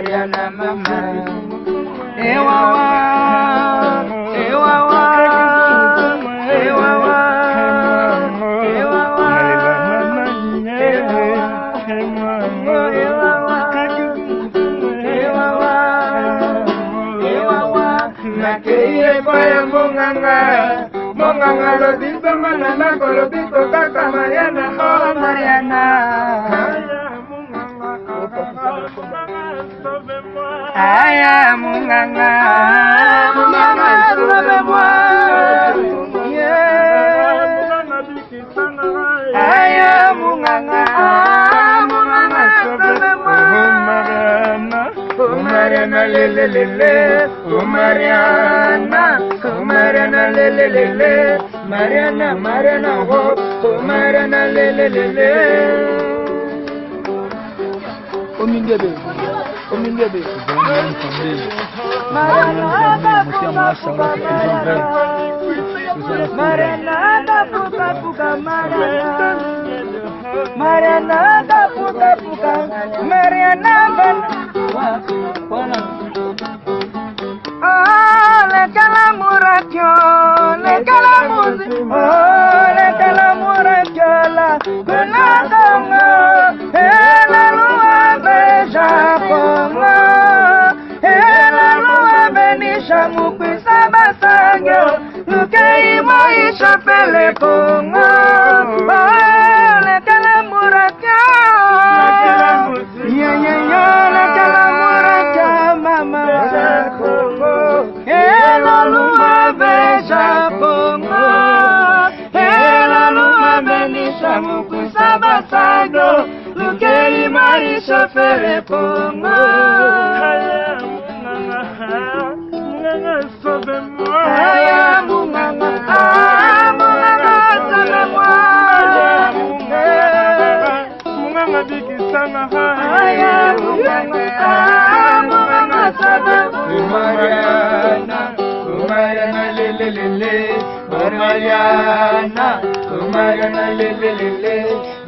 Mariana mama ewawa ewawa ewawa ewawa ewawa ewawa nakeye boya monganga lobito manana kolobito kaka Mariana oh Mariana aya munganga sauve-moi aya munganga sauve-moi Mariana lelelele Mariana lelelele Mariana oh Mariana lelelele Omingebe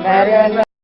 Mariana